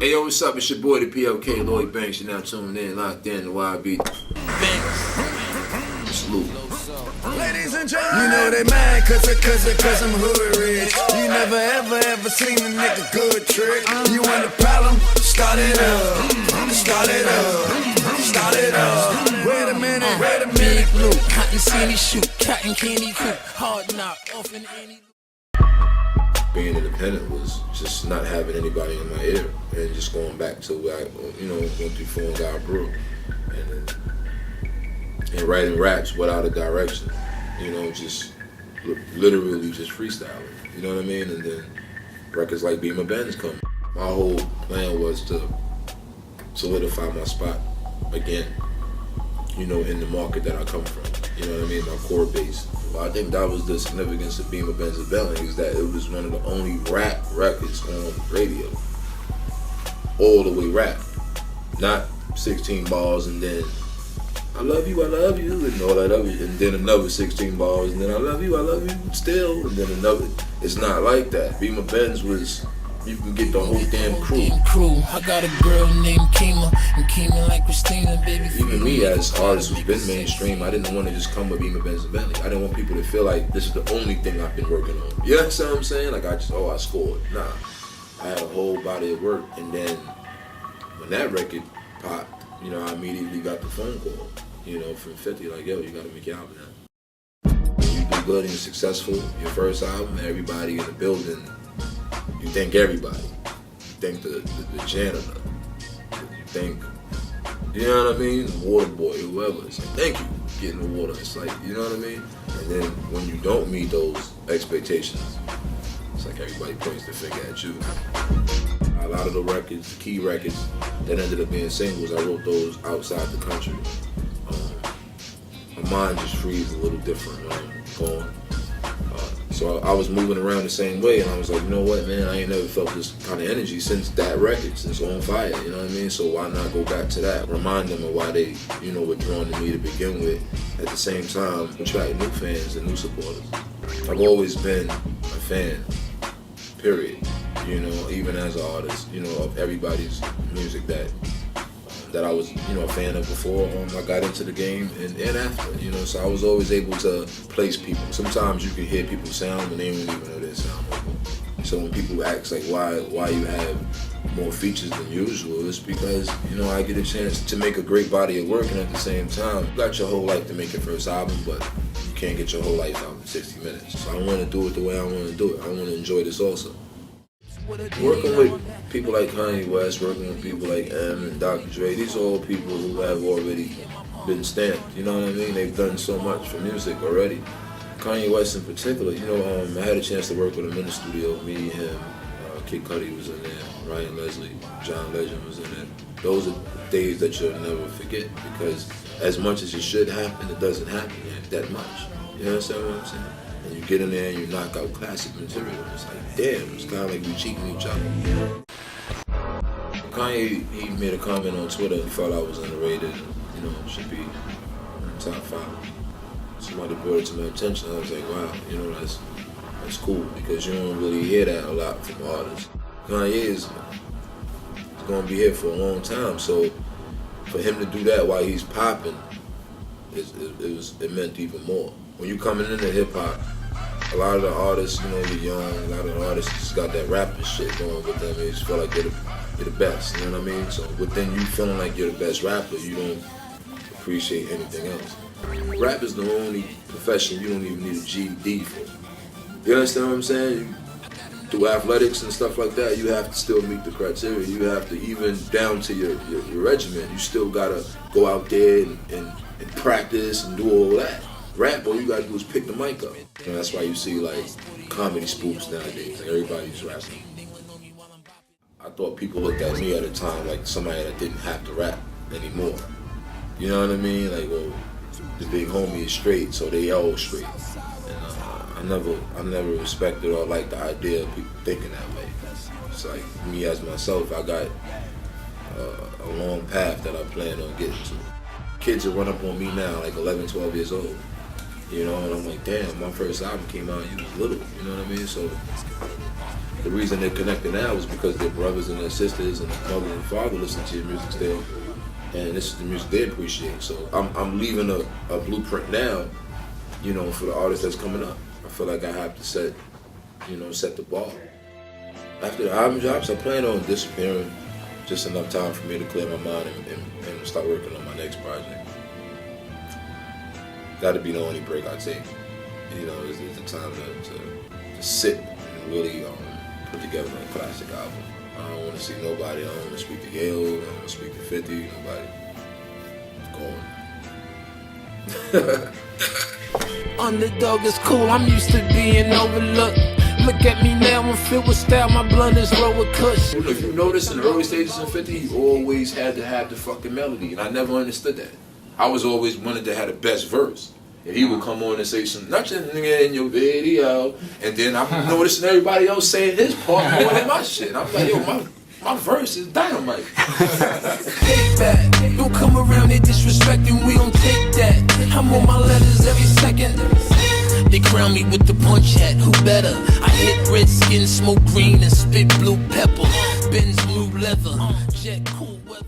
Hey yo, what's up? It's your boy, the PLK, Lloyd Banks. You're now tuned in, locked in, the YB. Salute. Ladies and gentlemen, you know they mad cause I'm hood rich. You never ever seen a nigga good trick. You want a problem? Start it up. Wait a minute. Big blue, cotton candy shoot, cotton candy coop, hard knock, off in any. Being independent was just not having anybody in my ear and just going back to where I, went through Phone God Brew and writing raps without a direction, just literally just freestyling, you know what I mean? And then records like Be My Benz come. My whole plan was to solidify my spot again, in the market that I come from, you know what I mean, my core base. Well, I think that was the significance of Be My Benz Belling, is that it was one of the only rap records on radio. All the way rap. Not 16 bars and then I love you, and all that other, and then another 16 bars, and then I love you still, and then another. It's not like that. Be My Benz was, you can get the whole damn crew. I got a girl named Kima, and Kima like Christina, baby. Even me as artist who's been mainstream, I didn't want to just come with Be My Benz and Bentley. I didn't want people to feel like this is the only thing I've been working on. You understand what I'm saying? Like I scored. Nah, I had a whole body of work, and then when that record popped, I immediately got the phone call, from 50, like, yo, you gotta make your album now. When you do good and you're successful, your first album, everybody in the building, you thank everybody. You thank the janitor. You thank, you know what I mean? The water boy, whoever. It's like, thank you for getting the water. It's like, you know what I mean? And then when you don't meet those expectations, it's like everybody points the finger at you. A lot of the records, the key records that ended up being singles, I wrote those outside the country. My mind just frees a little different when I'm gone. So I was moving around the same way, and I was like, you know what, man, I ain't never felt this kind of energy since that record, since On Fire, you know what I mean? So why not go back to that? Remind them of why they, were drawn to me to begin with. At the same time, attract new fans and new supporters. I've always been a fan, period. Even as an artist, of everybody's music that I was, a fan of before I got into the game and after, so I was always able to place people. Sometimes you can hear people's sound and they don't even know their sound. So when people ask like why you have more features than usual, it's because, I get a chance to make a great body of work, and at the same time, you got your whole life to make your first album, but you can't get your whole life out in 60 minutes. So I want to do it the way I want to do it. I want to enjoy this also. Working with people like Kanye West, working with people like M and Dr. Dre, these are all people who have already been stamped, you know what I mean? They've done so much for music already. Kanye West in particular, I had a chance to work with him in the studio, me, him, Kid Cudi was in there, Ryan Leslie, John Legend was in there. Those are days that you'll never forget, because as much as it should happen, it doesn't happen that much. You understand what I'm saying? And you get in there and you knock out classic material. It's like, damn, it's kind of like we cheating each other. Kanye, he made a comment on Twitter. He felt I was underrated, should be in the top 5. Somebody brought it to my attention. I was like, wow, that's cool, because you don't really hear that a lot from artists. Kanye is going to be here for a long time, so for him to do that while he's popping, it meant even more. When you coming into hip hop, a lot of the artists, you're young, a lot of the artists just got that rapping shit going with them. They just feel like you're the best, you know what I mean? So within you feeling like you're the best rapper, you don't appreciate anything else. Rap is the only profession you don't even need a GED for. You understand what I'm saying? Through athletics and stuff like that, you have to still meet the criteria. You have to, even down to your regimen, you still gotta go out there and practice and do all that. Rap, all you gotta do is pick the mic up. And that's why you see like comedy spoofs nowadays. Like everybody's rapping. I thought people looked at me at a time like somebody that didn't have to rap anymore. You know what I mean? Like, well, the big homie is straight, so they all straight. And I never respected or liked the idea of people thinking that way. It's like me as myself, I got a long path that I plan on getting to. Kids will run up on me now, like 11, 12 years old. And I'm like, damn, my first album came out, you was little, you know what I mean? So the reason they're connected now is because their brothers and their sisters and their mother and father listen to your music still, and this is the music they appreciate. So I'm leaving a blueprint now, you know, for the artist that's coming up. I feel like I have to set the bar. After the album drops, I plan on disappearing just enough time for me to clear my mind and start working on my next project. That'd be the only break I take. You know, it's the time to sit and really put together a classic album. I don't want to see nobody. I don't want to speak to Yale. I don't want to speak to 50. Nobody. Gone. Underdog is cool, I'm used to being overlooked. Look at me now, I'm filled with style, my blunt is roll with kush. If you notice in the early stages of 50, he always had to have the fucking melody, and I never understood that. I was always wanted to have the best verse. And he would come on and say some nothing in your video, and then I'm noticing everybody else saying his part more than my shit. I'm like, yo, my verse is dynamite. Take that, don't come around here disrespecting, we don't take that. I'm on my letters every second. They crown me with the punch hat, who better? I hit red skin, smoke green, and spit blue pepper. Benz blue leather, jet cool weather.